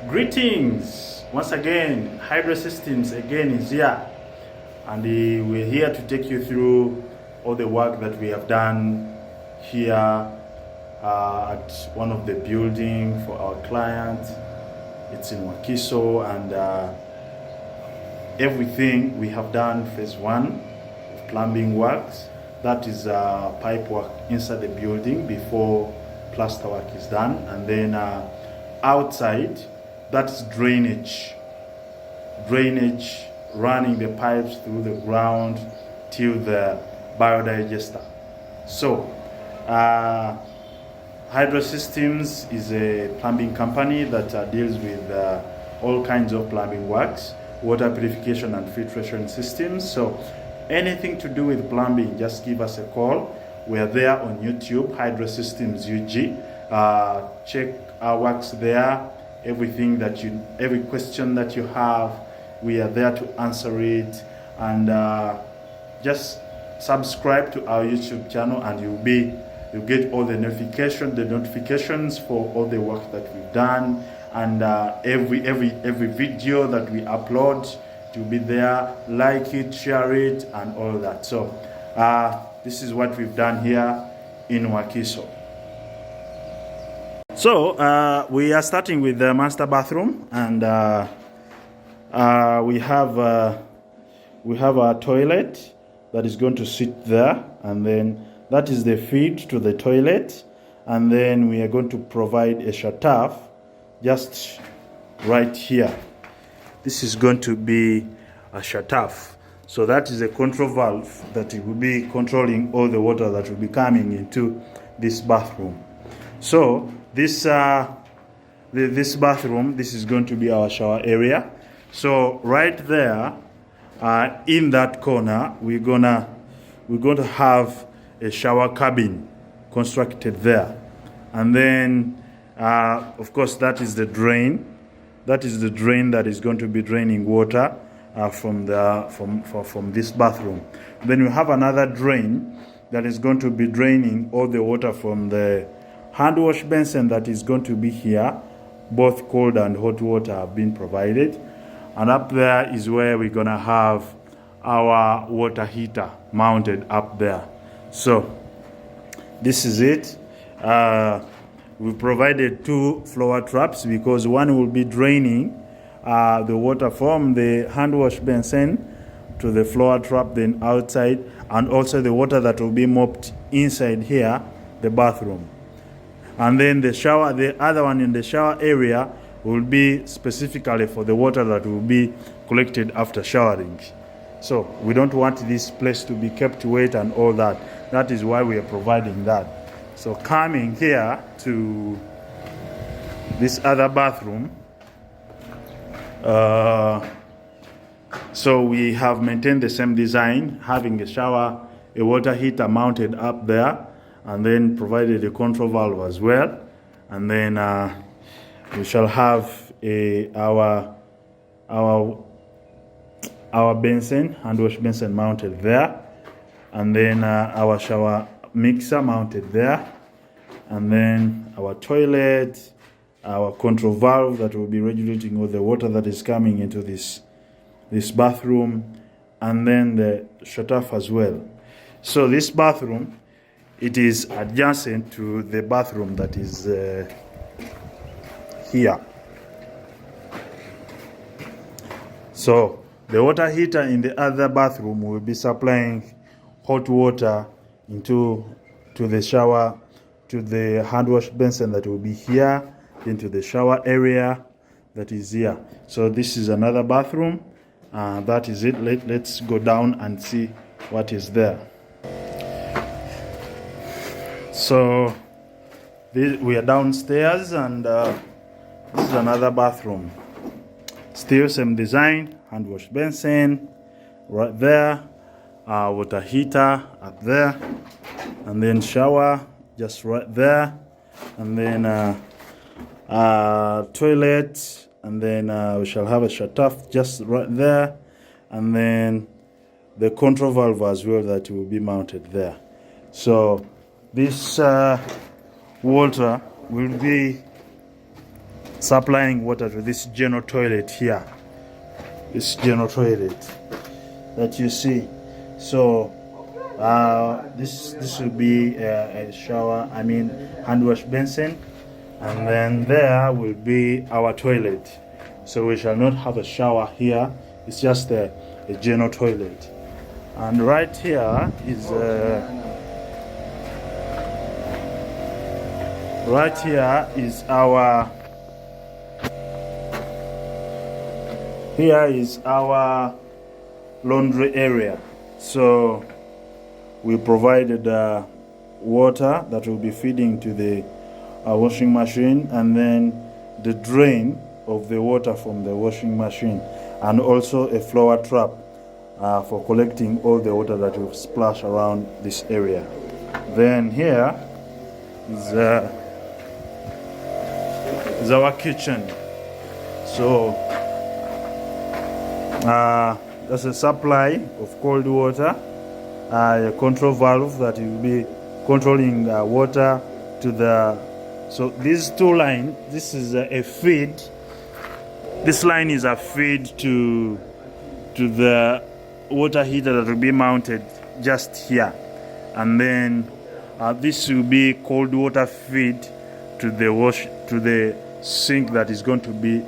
Greetings once again. Hydro Systems again is here, and we're here to take you through all the work that we have done here at one of the buildings for our client. It's in Wakiso, and everything we have done. Phase 1 of plumbing works, that is pipe work inside the building before plaster work is done, and then outside, that's drainage, running the pipes through the ground till the biodigester. So Hydro Systems is a plumbing company that deals with all kinds of plumbing works, water purification and filtration systems. So anything to do with plumbing, just give us a call. We are there on YouTube, Hydro Systems UG. Check our works there. Every question that you have, we are there to answer it. And just subscribe to our YouTube channel, and you'll get all the notifications for all the work that we've done, and every video that we upload, to be there. Like it, share it, and all that. So this is what we've done here in Wakiso. So we are starting with the master bathroom, and we have our toilet that is going to sit there, and then that is the feed to the toilet, and then we are going to provide a shutoff just right here. This is going to be a shutoff. So that is a control valve that will be controlling all the water that will be coming into this bathroom. So this bathroom, this is going to be our shower area. So right there, in that corner, we're going to have a shower cabin constructed there, and then of course that is the drain. That is the drain that is going to be draining water from this bathroom. Then we have another drain that is going to be draining all the water from the hand wash basin that is going to be here. Both cold and hot water have been provided, and up there is where we're gonna have our water heater mounted up there. So this is it. We provided 2 floor traps, because one will be draining the water from the hand wash basin to the floor trap, then outside, and also the water that will be mopped inside here, the bathroom. And then the shower, the other one in the shower area, will be specifically for the water that will be collected after showering. So we don't want this place to be kept wet and all that. That is why we are providing that. So coming here to this other bathroom, so we have maintained the same design, having a shower, a water heater mounted up there, and then provided a control valve as well. And then we shall have our basin, hand wash basin mounted there, and then our shower mixer mounted there, and then our toilet, our control valve that will be regulating all the water that is coming into this bathroom, and then the shutoff as well. So this bathroom, it is adjacent to the bathroom that is here. So the water heater in the other bathroom will be supplying hot water to the shower, to the hand wash basin that will be here, into the shower area that is here. So this is another bathroom. That is it. Let's go down and see what is there. So we are downstairs, and this is another bathroom. Still same design, hand wash basin right there, water heater up there, and then shower just right there, and then toilet, and then we shall have a shutoff just right there, and then the control valve as well that will be mounted there. So this water will be supplying water to this general toilet here. This general toilet that you see. So this will be a shower, I mean hand wash basin, and then there will be our toilet. So we shall not have a shower here. It's just a general toilet. And right here is our laundry area. So we provided water that will be feeding to the washing machine, and then the drain of the water from the washing machine, and also a flower trap for collecting all the water that will splash around this area. Then here is our kitchen. So there's a supply of cold water, a control valve that will be controlling water to the. So these two lines, this is a feed. This line is a feed to the water heater that will be mounted just here, and then this will be cold water feed to the sink that is going to be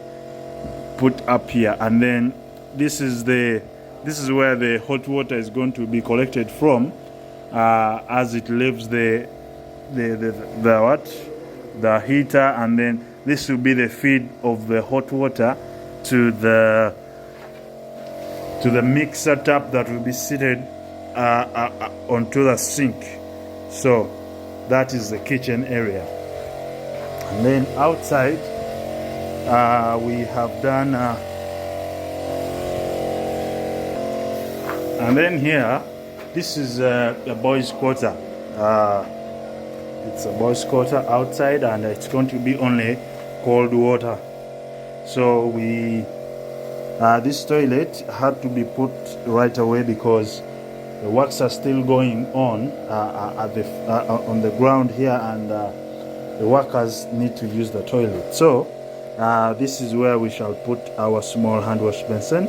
put up here, and then this is where the hot water is going to be collected from as it leaves the heater, and then this will be the feed of the hot water to the mixer tap that will be seated onto the sink. So that is the kitchen area. And then outside we have done and then here this is a boys' quarter. It's a boys' quarter outside, and it's going to be only cold water. So we this toilet had to be put right away because the works are still going on on the ground here, and the workers need to use the toilet. So this is where we shall put our small hand wash basin,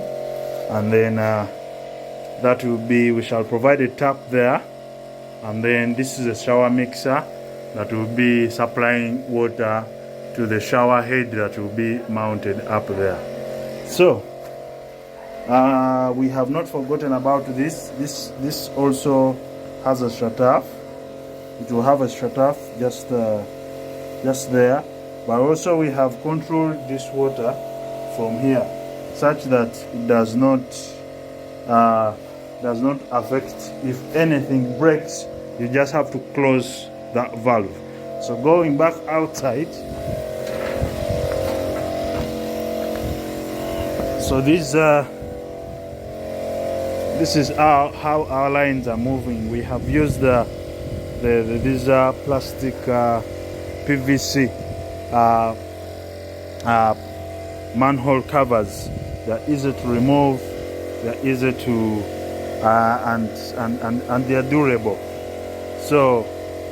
and then that will be, we shall provide a tap there, and then this is a shower mixer that will be supplying water to the shower head that will be mounted up there. So we have not forgotten about this. This also has a shut-off. It will have a shut-off just there, but also we have controlled this water from here such that it does not affect. If anything breaks, you just have to close that valve. So going back outside, so this is how our lines are moving. We have used these plastic PVC manhole covers. They're easy to remove, they're easy to and they are durable. So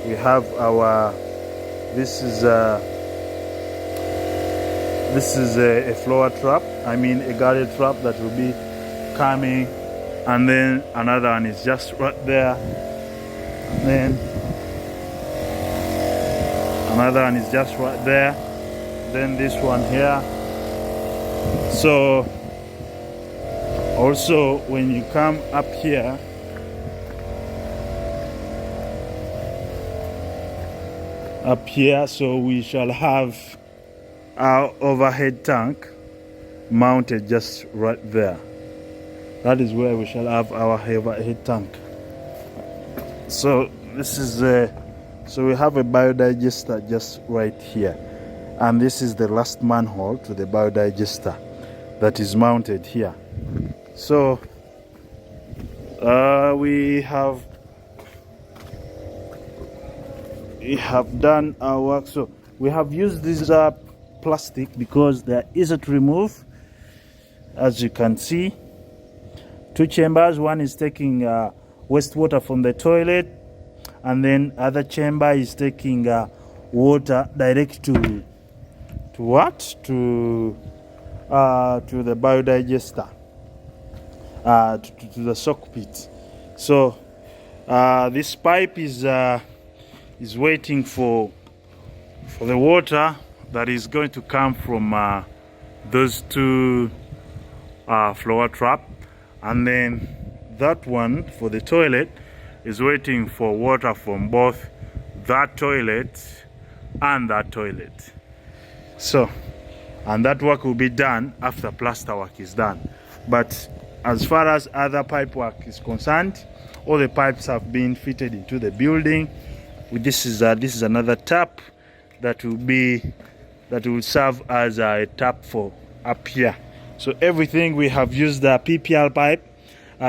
we have our, this is a floor trap, I mean a guarded trap that will be coming, and then another one is just right there, and then another one is just right there, then this one here. So also when you come up here, so we shall have our overhead tank mounted just right there. That is where we shall have our overhead tank. So this is so we have a biodigester just right here, and this is the last manhole to the biodigester that is mounted here. So we have done our work. So we have used these plastic because they're easy to remove. As you can see, two chambers. One is taking wastewater from the toilet, and then other chamber is taking water direct to what? To the biodigester, to the sock pit. So this pipe is waiting for the water that is going to come from those two flower trap, and then that one for the toilet is waiting for water from both that toilet and that toilet. So, and that work will be done after plaster work is done. But as far as other pipe work is concerned, all the pipes have been fitted into the building. This is another tap that will serve as a tap for up here. So everything we have used the PPL pipe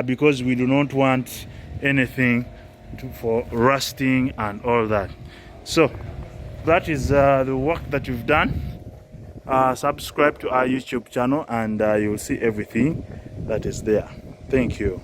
because we do not want anything for rusting and all that. So that is the work that we've done. Subscribe to our YouTube channel and you'll see everything that is there. Thank you.